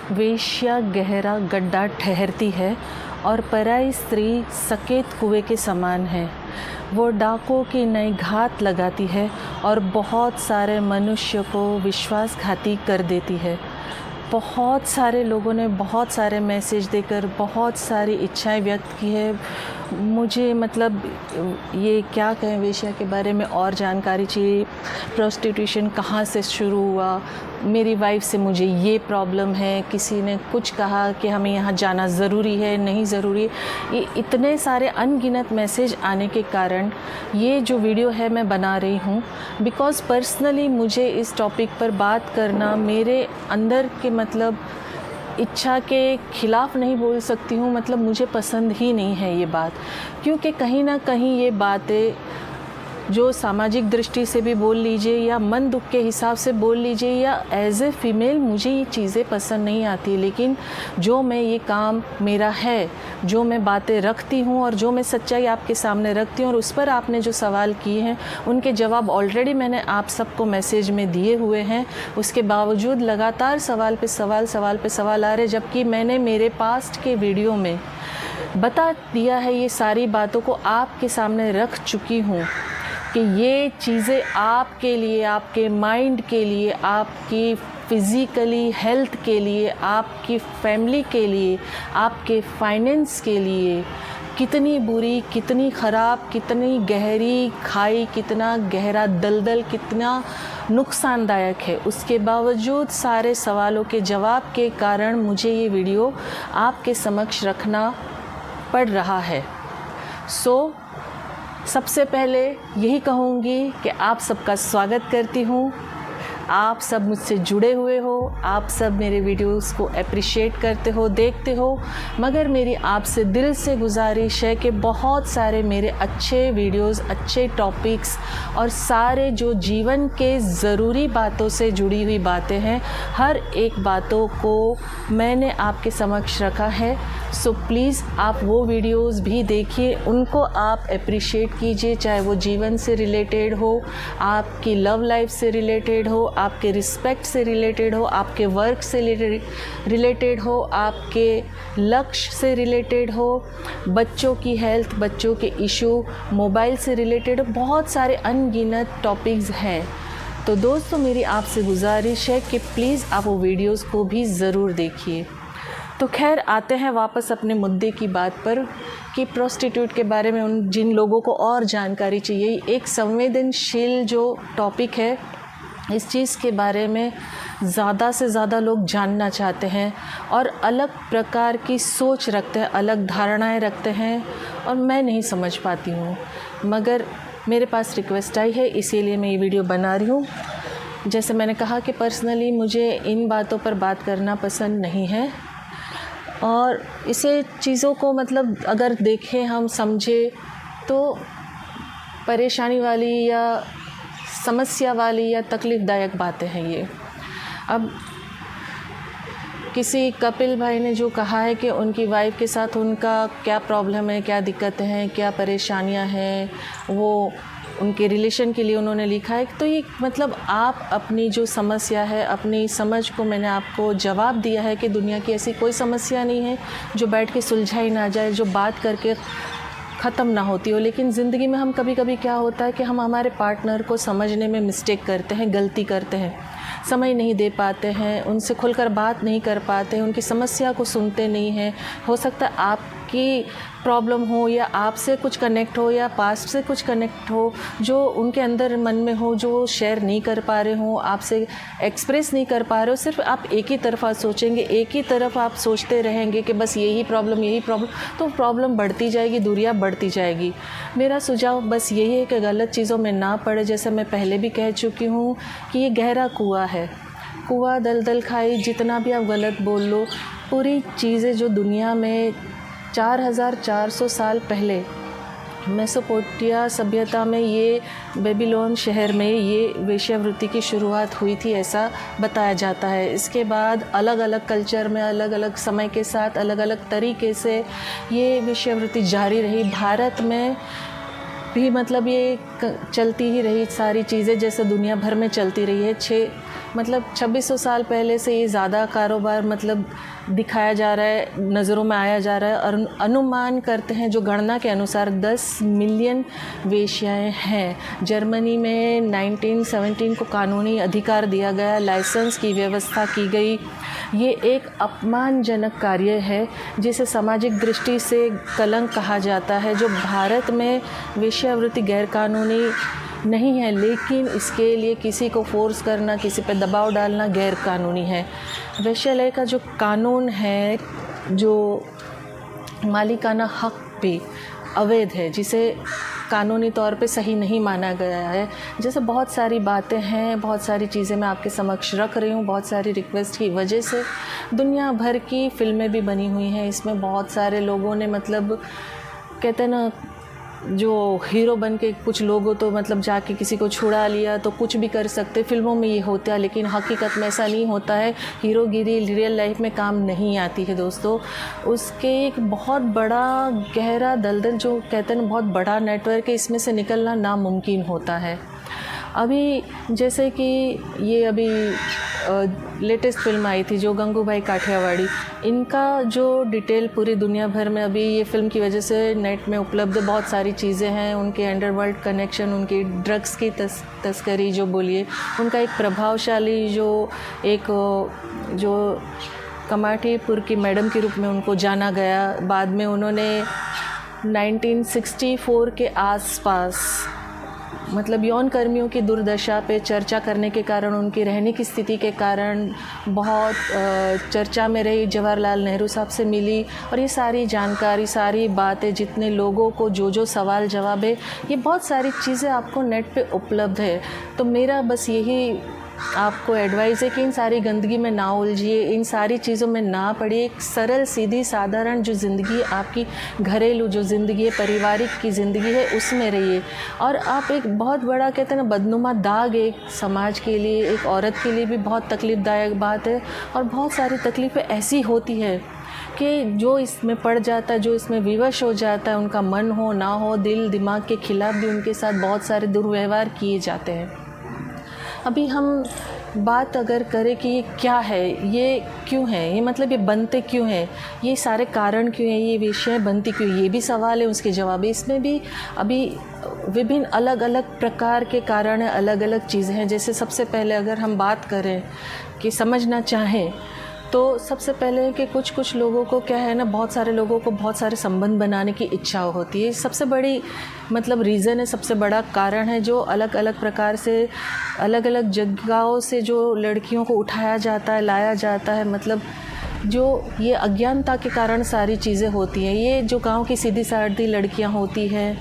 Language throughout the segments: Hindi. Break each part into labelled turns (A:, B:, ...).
A: वेश्या गहरा गड्ढा ठहरती है और पराई स्त्री सकेत कुएं के समान है। वो डाकों की नई घात लगाती है और बहुत सारे मनुष्य को विश्वासघाती कर देती है। बहुत सारे लोगों ने बहुत सारे मैसेज देकर बहुत सारी इच्छाएं व्यक्त की है। मुझे मतलब ये क्या कहें, वेश्या के बारे में और जानकारी चाहिए। प्रोस्टिट्यूशन कहाँ से शुरू हुआ, मेरी वाइफ से मुझे ये प्रॉब्लम है, किसी ने कुछ कहा कि हमें यहाँ जाना ज़रूरी है, नहीं ज़रूरी। ये इतने सारे अनगिनत मैसेज आने के कारण ये जो वीडियो है मैं बना रही हूँ। बिकॉज़ पर्सनली मुझे इस टॉपिक पर बात करना मेरे अंदर के मतलब इच्छा के खिलाफ़ नहीं बोल सकती हूँ, मतलब मुझे पसंद ही नहीं है ये बात। क्योंकि कहीं ना कहीं ये बातें जो सामाजिक दृष्टि से भी बोल लीजिए या मन दुख के हिसाब से बोल लीजिए या एज ए फ़ीमेल मुझे ये चीज़ें पसंद नहीं आती। लेकिन जो मैं ये काम मेरा है, जो मैं बातें रखती हूँ और जो मैं सच्चाई आपके सामने रखती हूँ और उस पर आपने जो सवाल किए हैं उनके जवाब ऑलरेडी मैंने आप सबको मैसेज में दिए हुए हैं। उसके बावजूद लगातार सवाल पे सवाल आ रहे, जबकि मैंने मेरे पास्ट के वीडियो में बता दिया है, ये सारी बातों को आपके सामने रख चुकी हूँ कि ये चीज़ें आपके लिए, आपके माइंड के लिए, आपकी फ़िज़िकली हेल्थ के लिए, आपकी फैमिली के लिए, आपके फाइनेंस के लिए कितनी बुरी, कितनी ख़राब, कितनी गहरी खाई, कितना गहरा दलदल, कितना नुकसानदायक है। उसके बावजूद सारे सवालों के जवाब के कारण मुझे ये वीडियो आपके समक्ष रखना पड़ रहा है। सबसे पहले यही कहूँगी कि आप सबका स्वागत करती हूँ। आप सब मुझसे जुड़े हुए हो, आप सब मेरे वीडियोस को अप्रिशिएट करते हो, देखते हो, मगर मेरी आपसे दिल से गुजारिश है कि बहुत सारे मेरे अच्छे वीडियोस, अच्छे टॉपिक्स और सारे जो जीवन के ज़रूरी बातों से जुड़ी हुई बातें हैं, हर एक बातों को मैंने आपके समक्ष रखा है। सो प्लीज़ आप वो वीडियोस भी देखिए, उनको आप अप्रिशिएट कीजिए, चाहे वो जीवन से रिलेटेड हो, आपकी लव लाइफ से रिलेटेड हो, आपके रिस्पेक्ट से रिलेटेड हो, आपके वर्क से रिलेटेड हो, आपके लक्ष्य से रिलेटेड हो, बच्चों की हेल्थ, बच्चों के इशू, मोबाइल से रिलेटेड हो, बहुत सारे अनगिनत टॉपिक्स हैं। तो दोस्तों मेरी आपसे गुजारिश है कि प्लीज़ आप वो वीडियोस को भी ज़रूर देखिए। तो खैर आते हैं वापस अपने मुद्दे की बात पर कि प्रोस्टिट्यूट के बारे में उन जिन लोगों को और जानकारी चाहिए, एक संवेदनशील जो टॉपिक है, इस चीज़ के बारे में ज़्यादा से ज़्यादा लोग जानना चाहते हैं और अलग प्रकार की सोच रखते हैं, अलग धारणाएं रखते हैं और मैं नहीं समझ पाती हूँ। मगर मेरे पास रिक्वेस्ट आई है, इसीलिए मैं ये वीडियो बना रही हूँ। जैसे मैंने कहा कि पर्सनली मुझे इन बातों पर बात करना पसंद नहीं है और इसे चीज़ों को मतलब अगर देखें, हम समझे तो परेशानी वाली या समस्या वाली या तकलीफ़दायक बातें हैं ये। अब किसी कपिल भाई ने जो कहा है कि उनकी वाइफ के साथ उनका क्या प्रॉब्लम है, क्या दिक्कतें हैं, क्या परेशानियां हैं, वो उनके रिलेशन के लिए उन्होंने लिखा है। तो ये मतलब आप अपनी जो समस्या है, अपनी समझ को मैंने आपको जवाब दिया है कि दुनिया की ऐसी कोई समस्या नहीं है जो बैठ के सुलझाई ना जाए, जो बात करके ख़त्म ना होती हो। लेकिन ज़िंदगी में हम कभी कभी क्या होता है कि हम हमारे पार्टनर को समझने में मिस्टेक करते हैं, गलती करते हैं, समय नहीं दे पाते हैं, उनसे खुलकर बात नहीं कर पाते हैं, उनकी समस्या को सुनते नहीं हैं। हो सकता है आपकी प्रॉब्लम हो या आपसे कुछ कनेक्ट हो या पास्ट से कुछ कनेक्ट हो, जो उनके अंदर मन में हो, जो वो शेयर नहीं कर पा रहे हो, आपसे एक्सप्रेस नहीं कर पा रहे हो। सिर्फ आप एक ही तरफा सोचेंगे, एक ही तरफ आप सोचते रहेंगे कि बस यही प्रॉब्लम, तो प्रॉब्लम बढ़ती जाएगी, दूरियां बढ़ती जाएगी। मेरा सुझाव बस यही है कि गलत चीज़ों में ना पड़े। जैसे मैं पहले भी कह चुकी हूँ कि ये गहरा कुआं है, कुआं, दलदल, खाई, जितना भी आप गलत बोल लो, पूरी चीज़ें जो दुनिया में 4400 साल पहले मेसोपोटामिया सभ्यता में, ये बेबीलोन शहर में ये वेश्यावृत्ति की शुरुआत हुई थी, ऐसा बताया जाता है। इसके बाद अलग अलग कल्चर में, अलग अलग समय के साथ अलग अलग तरीके से ये वेश्यावृत्ति जारी रही। भारत में भी मतलब ये चलती ही रही सारी चीज़ें, जैसे दुनिया भर में चलती रही है। मतलब 2600 साल पहले से ये ज़्यादा कारोबार मतलब दिखाया जा रहा है, नज़रों में आया जा रहा है। और अनुमान करते हैं जो गणना के अनुसार 10 मिलियन वेश्याएं हैं। जर्मनी में 1917 को कानूनी अधिकार दिया गया, लाइसेंस की व्यवस्था की गई। ये एक अपमानजनक कार्य है जिसे सामाजिक दृष्टि से कलंक कहा जाता है। जो भारत में वेश्यावृत्ति गैरकानूनी नहीं है, लेकिन इसके लिए किसी को फोर्स करना, किसी पे दबाव डालना गैर कानूनी है। वेश्यालय का जो कानून है, जो मालिकाना हक भी अवैध है, जिसे कानूनी तौर पे सही नहीं माना गया है। जैसे बहुत सारी बातें हैं, बहुत सारी चीज़ें मैं आपके समक्ष रख रही हूँ, बहुत सारी रिक्वेस्ट की वजह से दुनिया भर की फ़िल्में भी बनी हुई हैं। इसमें बहुत सारे लोगों ने मतलब कहते हैं ना, जो हीरो बन के कुछ लोगों तो मतलब जाके किसी को छुड़ा लिया तो कुछ भी कर सकते, फिल्मों में ये होता है, लेकिन हकीकत में ऐसा नहीं होता है। हीरोगिरी रियल लाइफ में काम नहीं आती है दोस्तों। उसके एक बहुत बड़ा गहरा दलदल, जो कहते हैं ना बहुत बड़ा नेटवर्क है, इसमें से निकलना नामुमकिन होता है। अभी जैसे कि ये अभी लेटेस्ट फिल्म आई थी जो गंगूबाई काठियावाड़ी, इनका जो डिटेल पूरी दुनिया भर में अभी ये फ़िल्म की वजह से नेट में उपलब्ध बहुत सारी चीज़ें हैं। उनके अंडरवर्ल्ड कनेक्शन, उनकी ड्रग्स की तस्करी जो बोलिए, उनका एक प्रभावशाली जो कमाटीपुर की मैडम के रूप में उनको जाना गया। बाद में उन्होंने 1964 के आसपास मतलब यौन कर्मियों की दुर्दशा पे चर्चा करने के कारण, उनकी रहने की स्थिति के कारण बहुत चर्चा में रही। जवाहरलाल नेहरू साहब से मिली और ये सारी जानकारी, सारी बातें, जितने लोगों को जो सवाल जवाब है, ये बहुत सारी चीज़ें आपको नेट पे उपलब्ध है। तो मेरा बस यही आपको एडवाइस है कि इन सारी गंदगी में ना उलझिए, इन सारी चीज़ों में ना पड़िए। एक सरल सीधी साधारण जो ज़िंदगी आपकी घरेलू जो ज़िंदगी है, पारिवारिक की ज़िंदगी है, उसमें रहिए। और आप एक बहुत बड़ा कहते हैं ना बदनुमा दाग एक समाज के लिए, एक औरत के लिए भी बहुत तकलीफ़दायक बात है। और बहुत सारी तकलीफ़ें ऐसी होती है कि जो इसमें पड़ जाता है, जो इसमें विवश हो जाता है, उनका मन हो ना हो, दिल दिमाग के खिलाफ भी उनके साथ बहुत सारे दुर्व्यवहार किए जाते हैं। अभी हम बात अगर करें कि ये क्या है, ये क्यों है, ये मतलब ये बनते क्यों हैं, ये सारे कारण क्यों हैं, ये विषय बनती क्यों, ये भी सवाल है, उसके जवाब है। इसमें भी अभी विभिन्न अलग अलग प्रकार के कारण हैं, अलग अलग चीज़ें हैं। जैसे सबसे पहले अगर हम बात करें कि समझना चाहें तो सबसे पहले कि कुछ लोगों को क्या है ना, बहुत सारे लोगों को बहुत सारे संबंध बनाने की इच्छा होती है। सबसे बड़ी मतलब रीज़न है, सबसे बड़ा कारण है, जो अलग अलग प्रकार से अलग अलग जगहों से जो लड़कियों को उठाया जाता है, लाया जाता है। मतलब जो ये अज्ञानता के कारण सारी चीज़ें होती हैं। ये जो गांव की सीधी सादी लड़कियां होती हैं,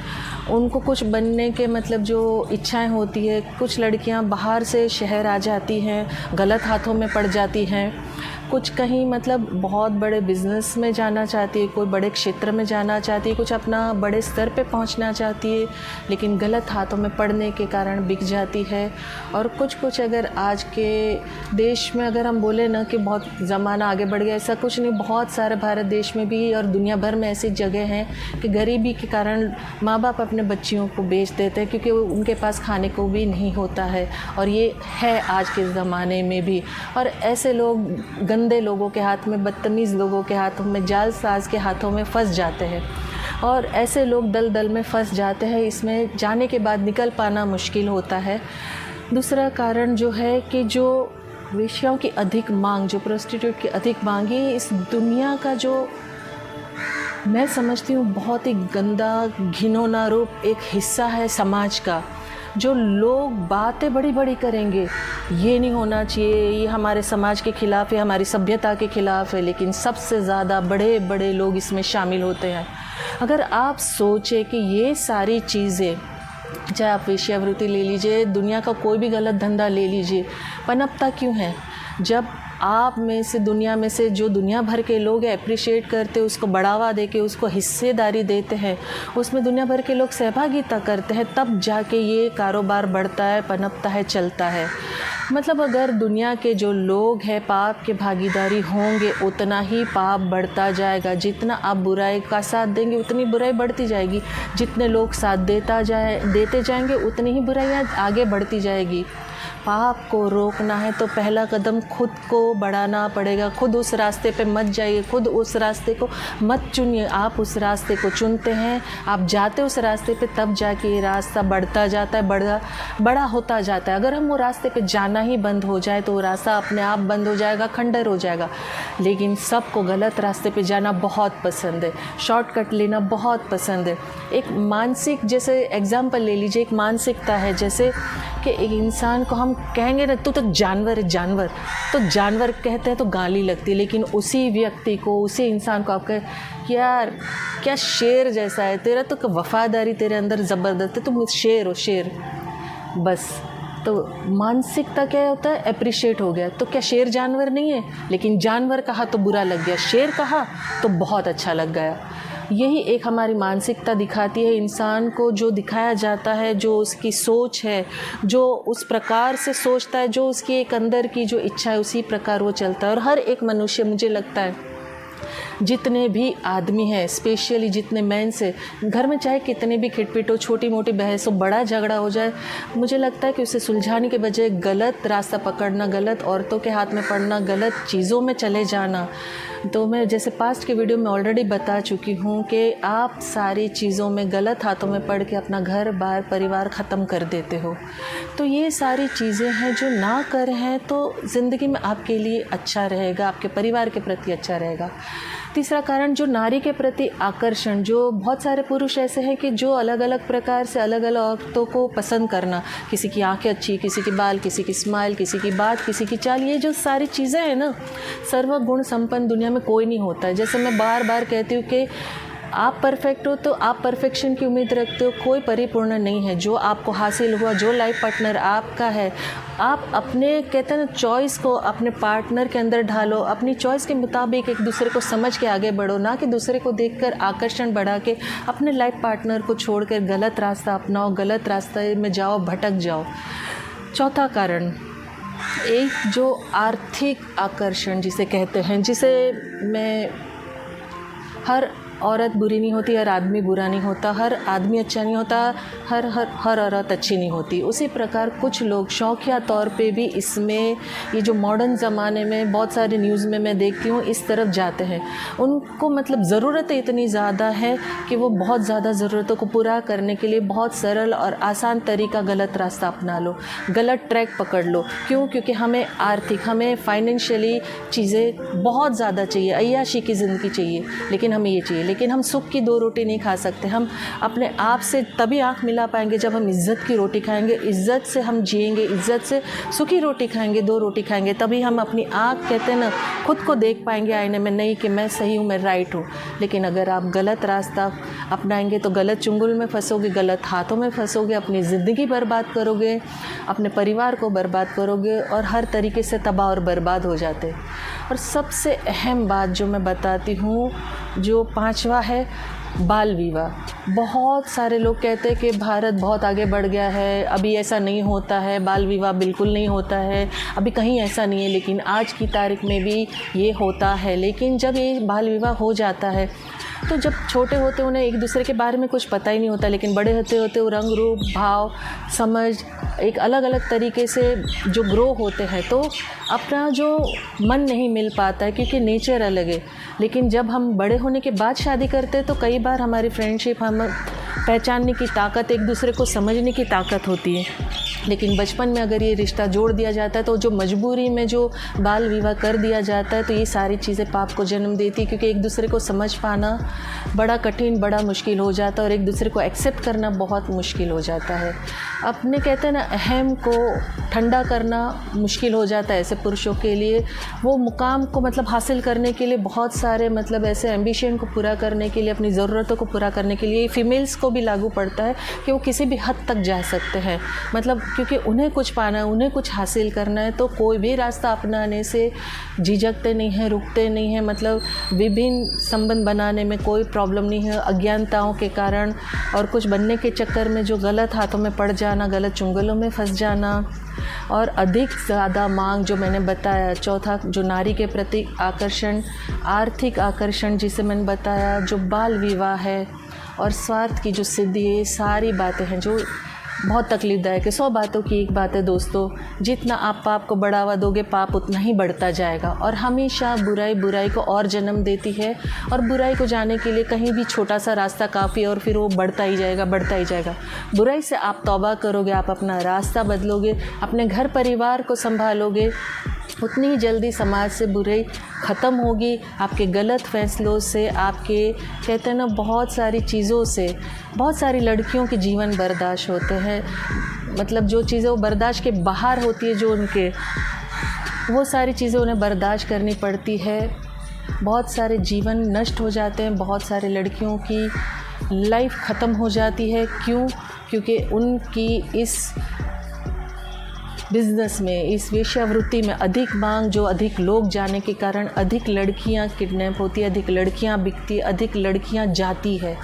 A: उनको कुछ बनने के मतलब जो इच्छाएं होती है। कुछ लड़कियां बाहर से शहर आ जाती हैं, गलत हाथों में पड़ जाती हैं। कुछ कहीं मतलब बहुत बड़े बिज़नेस में जाना चाहती है, कोई बड़े क्षेत्र में जाना चाहती है, कुछ अपना बड़े स्तर पे पहुंचना चाहती है, लेकिन गलत हाथों में पड़ने के कारण बिक जाती है। और कुछ अगर आज के देश में अगर हम बोले ना कि बहुत ज़माना आगे बढ़ गया, ऐसा कुछ नहीं। बहुत सारे भारत देश में भी और दुनिया भर में ऐसी जगह हैं कि गरीबी के कारण माँ बाप अपने बच्चियों को बेच देते हैं, क्योंकि उनके पास खाने को भी नहीं होता है। और ये है आज के ज़माने में भी। और ऐसे लोग गंदे लोगों के हाथ में, बदतमीज़ लोगों के हाथों में, जालसाज के हाथों में फंस जाते हैं। और ऐसे लोग दलदल में फंस जाते हैं। इसमें जाने के बाद निकल पाना मुश्किल होता है। दूसरा कारण जो है कि जो वेश्याओं की अधिक मांग, जो प्रोस्टिट्यूट की अधिक मांग, ये इस दुनिया का जो मैं समझती हूँ बहुत ही गंदा घिनौना रूप एक हिस्सा है समाज का। जो लोग बातें बड़ी बड़ी करेंगे, ये नहीं होना चाहिए, ये हमारे समाज के ख़िलाफ़ है, हमारी सभ्यता के ख़िलाफ़ है, लेकिन सबसे ज़्यादा बड़े बड़े लोग इसमें शामिल होते हैं। अगर आप सोचें कि ये सारी चीज़ें, चाहे आप वेश्यावृत्ति ले लीजिए, दुनिया का कोई भी गलत धंधा ले लीजिए, पनपता क्यों है? जब आप में से, दुनिया में से जो दुनिया भर के लोग अप्रिशिएट करते, उसको बढ़ावा देके उसको हिस्सेदारी देते हैं, उसमें दुनिया भर के लोग सहभागिता करते हैं, तब जाके ये कारोबार बढ़ता है, पनपता है, चलता है। मतलब अगर दुनिया के जो लोग हैं पाप के भागीदारी होंगे, उतना ही पाप बढ़ता जाएगा। जितना आप बुराई का साथ देंगे, उतनी बुराई बढ़ती जाएगी। जितने लोग साथ देते जाएंगे, उतनी ही बुराइयाँ आगे बढ़ती जाएगी। पाप को रोकना है तो पहला कदम खुद को बढ़ाना पड़ेगा। खुद उस रास्ते पे मत जाइए, खुद उस रास्ते को मत चुनिए। आप उस रास्ते को चुनते हैं, आप जाते उस रास्ते पे, तब जाके ये रास्ता बढ़ता जाता है, बड़ा होता जाता है। अगर हम वो रास्ते पे जाना ही बंद हो जाए तो वो रास्ता अपने आप बंद हो जाएगा, खंडर हो जाएगा। लेकिन सबको गलत रास्ते पे जाना बहुत पसंद है, शॉर्टकट लेना बहुत पसंद है। एक मानसिक, जैसे एग्जाम्पल ले लीजिए, एक मानसिकता है जैसे कि एक इंसान को हम कहेंगे ना, तू तो जानवर है, जानवर, तो जानवर कहते हैं तो गाली लगती है। लेकिन उसी व्यक्ति को, उसी इंसान को आप कहें यार क्या शेर जैसा है, तेरा तो वफादारी तेरे अंदर ज़बरदस्त है, तुम शेर हो, शेर। बस तो मानसिकता क्या होता है, अप्रिशिएट हो गया। तो क्या शेर जानवर नहीं है? लेकिन जानवर कहा तो बुरा लग गया, शेर कहा तो बहुत अच्छा लग गया। यही एक हमारी मानसिकता दिखाती है इंसान को। जो दिखाया जाता है, जो उसकी सोच है, जो उस प्रकार से सोचता है, जो उसकी एक अंदर की जो इच्छा है, उसी प्रकार वो चलता है। और हर एक मनुष्य, मुझे लगता है जितने भी आदमी हैं, स्पेशली जितने मेंस है, घर में चाहे कितने भी खिटपिट हो, छोटी मोटी बहस हो, बड़ा झगड़ा हो जाए, मुझे लगता है कि उसे सुलझाने के बजाय गलत रास्ता पकड़ना, गलत औरतों के हाथ में पड़ना, गलत चीज़ों में चले जाना। तो मैं जैसे पास्ट के वीडियो में ऑलरेडी बता चुकी हूँ कि आप सारी चीज़ों में, गलत हाथों में पड़ के अपना घर बार परिवार ख़त्म कर देते हो। तो ये सारी चीज़ें हैं जो ना कर हैं तो ज़िंदगी में आपके लिए अच्छा रहेगा, आपके परिवार के प्रति अच्छा रहेगा। तीसरा कारण, जो नारी के प्रति आकर्षण, जो बहुत सारे पुरुष ऐसे हैं कि जो अलग अलग प्रकार से अलग अलग औरतों को पसंद करना, किसी की आंखें अच्छी, किसी के बाल, किसी की स्माइल, किसी की बात, किसी की चाल, ये जो सारी चीज़ें हैं ना, सर्वगुण संपन्न दुनिया में कोई नहीं होता है। जैसे मैं बार बार कहती हूँ कि आप परफेक्ट हो तो आप परफेक्शन की उम्मीद रखते हो, कोई परिपूर्ण नहीं है। जो आपको हासिल हुआ, जो लाइफ पार्टनर आपका है, आप अपने, कहते हैं ना, चॉइस को अपने पार्टनर के अंदर ढालो, अपनी चॉइस के मुताबिक एक दूसरे को समझ के आगे बढ़ो, ना कि दूसरे को देखकर आकर्षण बढ़ा के अपने लाइफ पार्टनर को छोड़कर गलत रास्ता अपनाओ, गलत रास्ते में जाओ, भटक जाओ। चौथा कारण, एक जो आर्थिक आकर्षण जिसे कहते हैं, जिसे मैं, हर औरत बुरी नहीं होती, हर आदमी बुरा नहीं होता, हर आदमी अच्छा नहीं होता, हर औरत अच्छी नहीं होती। उसी प्रकार कुछ लोग शौकिया तौर पे भी इसमें, ये जो मॉडर्न ज़माने में बहुत सारे न्यूज़ में मैं देखती हूँ, इस तरफ जाते हैं। उनको मतलब ज़रूरतें इतनी ज़्यादा है कि वो बहुत ज़्यादा ज़रूरतों को पूरा करने के लिए बहुत सरल और आसान तरीका, गलत रास्ता अपना लो, गलत ट्रैक पकड़ लो। क्यों? क्योंकि हमें आर्थिक, हमें फाइनेंशियली चीज़ें बहुत ज़्यादा चाहिए, अय्याशी की ज़िंदगी चाहिए, लेकिन हमें ये चाहिए। लेकिन हम सुख की दो रोटी नहीं खा सकते। हम अपने आप से तभी आँख मिला पाएंगे जब हम इज़्ज़त की रोटी खाएंगे, इज़्ज़त से हम जिएंगे, इज़्ज़त से सूखी रोटी खाएंगे, दो रोटी खाएंगे, तभी हम अपनी आँख, कहते हैं ना, खुद को देख पाएंगे आईने में, नहीं कि मैं सही हूँ, मैं राइट हूँ। लेकिन अगर आप गलत रास्ता अपनाएंगे तो गलत चुंगल में फंसोगे, गलत हाथों में फंसोगे, अपनी ज़िंदगी बर्बाद करोगे, अपने परिवार को बर्बाद करोगे और हर तरीके से तबाह और बर्बाद हो जाते। और सबसे अहम बात जो मैं बताती हूँ, जो पांचवा है, बाल विवाह। बहुत सारे लोग कहते हैं कि भारत बहुत आगे बढ़ गया है, अभी ऐसा नहीं होता है, बाल विवाह बिल्कुल नहीं होता है, अभी कहीं ऐसा नहीं है। लेकिन आज की तारीख में भी ये होता है। लेकिन जब ये बाल विवाह हो जाता है तो जब छोटे होते उन्हें एक दूसरे के बारे में कुछ पता ही नहीं होता, लेकिन बड़े होते होते वो रंग, रूप, भाव, समझ, एक अलग अलग तरीके से जो ग्रो होते हैं, तो अपना जो मन नहीं मिल पाता है क्योंकि नेचर अलग है। लेकिन जब हम बड़े होने के बाद शादी करते हैं तो कई बार हमारी फ्रेंडशिप, हम पहचानने की ताकत, एक दूसरे को समझने की ताकत होती है। लेकिन बचपन में अगर ये रिश्ता जोड़ दिया जाता है तो जो मजबूरी में जो बाल विवाह कर दिया जाता है तो ये सारी चीज़ें पाप को जन्म देती है, क्योंकि एक दूसरे को समझ पाना बड़ा कठिन, बड़ा मुश्किल हो जाता है और एक दूसरे को एक्सेप्ट करना बहुत मुश्किल हो जाता है। अपने, कहते हैं ना, अहम को ठंडा करना मुश्किल हो जाता है ऐसे पुरुषों के लिए। वो मुकाम को मतलब हासिल करने के लिए, बहुत सारे मतलब ऐसे एम्बिशन को पूरा करने के लिए, अपनी ज़रूरतों को पूरा करने के लिए, फीमेल्स को भी लागू पड़ता है कि वो किसी भी हद तक जा सकते हैं। मतलब क्योंकि उन्हें कुछ पाना है, उन्हें कुछ हासिल करना है, तो कोई भी रास्ता अपनाने से झिझकते नहीं हैं, रुकते नहीं हैं। मतलब विभिन्न संबंध बनाने में कोई प्रॉब्लम नहीं है। अज्ञानताओं के कारण और कुछ बनने के चक्कर में जो गलत हाथों में पड़ जाना, गलत चुंगलों में फंस जाना और अधिक ज़्यादा मांग, जो मैंने बताया। चौथा, जो नारी के प्रति आकर्षण, आर्थिक आकर्षण जिसे मैंने बताया, जो बाल विवाह है और स्वार्थ की जो सिद्धि है, सारी बातें हैं जो बहुत तकलीफ़दायक है। 100 बातों की एक बात है दोस्तों, जितना आप पाप को बढ़ावा दोगे पाप उतना ही बढ़ता जाएगा और हमेशा बुराई को और जन्म देती है और बुराई को जाने के लिए कहीं भी छोटा सा रास्ता काफ़ी है और फिर वो बढ़ता ही जाएगा। बुराई से आप तौबा करोगे, आप अपना रास्ता बदलोगे, अपने घर परिवार को संभालोगे, उतनी ही जल्दी समाज से बुराई ख़त्म होगी। आपके गलत फैसलों से, आपके कहते हैं ना बहुत सारी चीज़ों से, बहुत सारी लड़कियों के जीवन बर्दाश्त होते हैं, मतलब जो चीज़ें वो बर्दाश्त के बाहर होती है, जो उनके वो सारी चीज़ें उन्हें बर्दाश्त करनी पड़ती है। बहुत सारे जीवन नष्ट हो जाते हैं, बहुत सारे लड़कियों की लाइफ ख़त्म हो जाती है। क्यों? क्योंकि उनकी इस बिज़नेस में, इस वेश्यावृत्ति में अधिक मांग, जो अधिक लोग जाने के कारण अधिक लड़कियां किडनैप होती है, अधिक लड़कियां बिकती, अधिक लड़कियां जाती है।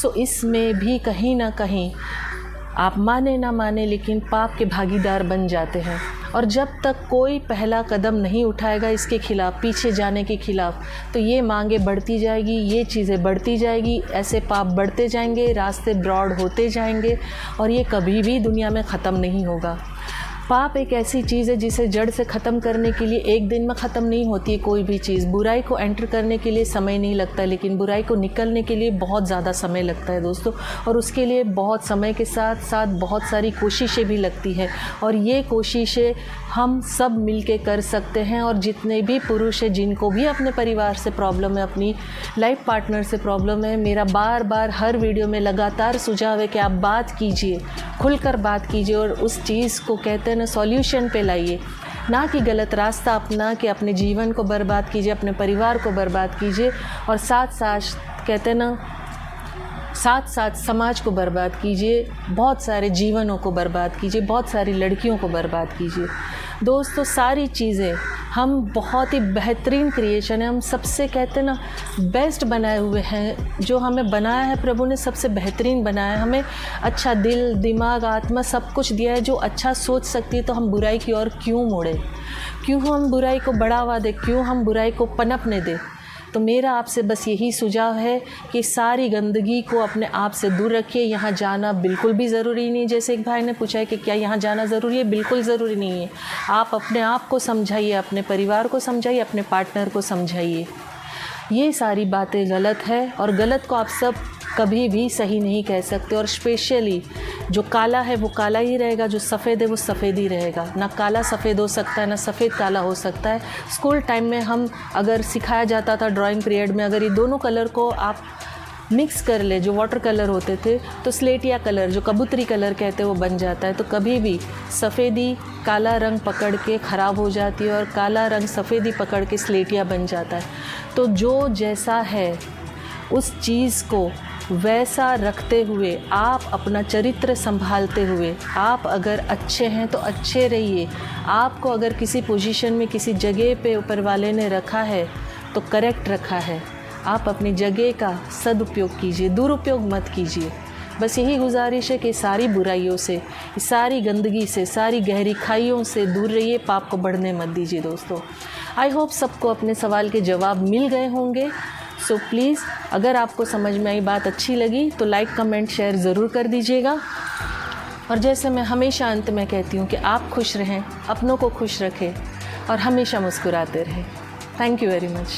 A: सो इसमें भी कहीं ना कहीं आप माने ना माने लेकिन पाप के भागीदार बन जाते हैं। और जब तक कोई पहला कदम नहीं उठाएगा इसके खिलाफ़, पीछे जाने के खिलाफ़, तो ये मांगे बढ़ती जाएगी, ये चीज़ें बढ़ती जाएगी, ऐसे पाप बढ़ते जाएंगे, रास्ते ब्रॉड होते जाएंगे और ये कभी भी दुनिया में ख़त्म नहीं होगा। पाप एक ऐसी चीज़ है जिसे जड़ से ख़त्म करने के लिए एक दिन में ख़त्म नहीं होती है कोई भी चीज़। बुराई को एंटर करने के लिए समय नहीं लगता, लेकिन बुराई को निकलने के लिए बहुत ज़्यादा समय लगता है दोस्तों, और उसके लिए बहुत समय के साथ साथ बहुत सारी कोशिशें भी लगती है। और ये कोशिशें हम सब मिलके कर सकते हैं। और जितने भी पुरुष हैं जिनको भी अपने परिवार से प्रॉब्लम है, अपनी लाइफ पार्टनर से प्रॉब्लम है, मेरा बार बार हर वीडियो में लगातार सुझाव है कि आप बात कीजिए, खुलकर बात कीजिए और उस चीज़ को कहते हैं ना सॉल्यूशन पे लाइए, ना कि गलत रास्ता अपना के अपने जीवन को बर्बाद कीजिए, अपने परिवार को बर्बाद कीजिए और साथ साथ कहते हैं ना साथ साथ समाज को बर्बाद कीजिए, बहुत सारे जीवनों को बर्बाद कीजिए, बहुत सारी लड़कियों को बर्बाद कीजिए। दोस्तों सारी चीज़ें हम बहुत ही बेहतरीन क्रिएशन है, हम सबसे कहते हैं ना बेस्ट बनाए हुए हैं। जो हमें बनाया है प्रभु ने सबसे बेहतरीन बनाया है, हमें अच्छा दिल, दिमाग, आत्मा सब कुछ दिया है जो अच्छा सोच सकती है। तो हम बुराई की ओर क्यों मुड़े, क्यों हम बुराई को बढ़ावा दें, क्यों हम बुराई को पनपने दें। तो मेरा आपसे बस यही सुझाव है कि सारी गंदगी को अपने आप से दूर रखिए। यहाँ जाना बिल्कुल भी ज़रूरी नहीं। जैसे एक भाई ने पूछा है कि क्या यहाँ जाना ज़रूरी है, बिल्कुल ज़रूरी नहीं है। आप अपने आप को समझाइए, अपने परिवार को समझाइए, अपने पार्टनर को समझाइए। ये सारी बातें गलत है और गलत को आप सब कभी भी सही नहीं कह सकते। और स्पेशली जो काला है वो काला ही रहेगा, जो सफ़ेद है वो सफ़ेद ही रहेगा। ना काला सफ़ेद हो सकता है, ना सफ़ेद काला हो सकता है। स्कूल टाइम में हम अगर सिखाया जाता था ड्राइंग पीरियड में, अगर ये दोनों कलर को आप मिक्स कर ले, जो वाटर कलर होते थे, तो स्लेटिया कलर, जो कबूतरी कलर कहते हैं, वो बन जाता है। तो कभी भी सफ़ेदी काला रंग पकड़ के ख़राब हो जाती है और काला रंग सफ़ेदी पकड़ के स्लेटिया बन जाता है। तो जो जैसा है उस चीज़ को वैसा रखते हुए, आप अपना चरित्र संभालते हुए, आप अगर अच्छे हैं तो अच्छे रहिए। आपको अगर किसी पोजीशन में, किसी जगह पे ऊपर वाले ने रखा है तो करेक्ट रखा है। आप अपनी जगह का सदुपयोग कीजिए, दुरुपयोग मत कीजिए। बस यही गुजारिश है कि सारी बुराइयों से, सारी गंदगी से, सारी गहरी खाइयों से दूर रहिए, पाप को बढ़ने मत दीजिए दोस्तों। आई होप सबको अपने सवाल के जवाब मिल गए होंगे। सो प्लीज़ अगर आपको समझ में आई, बात अच्छी लगी तो लाइक, कमेंट, शेयर ज़रूर कर दीजिएगा। और जैसे मैं हमेशा अंत में कहती हूँ कि आप खुश रहें, अपनों को खुश रखें और हमेशा मुस्कुराते रहें। Thank you very much.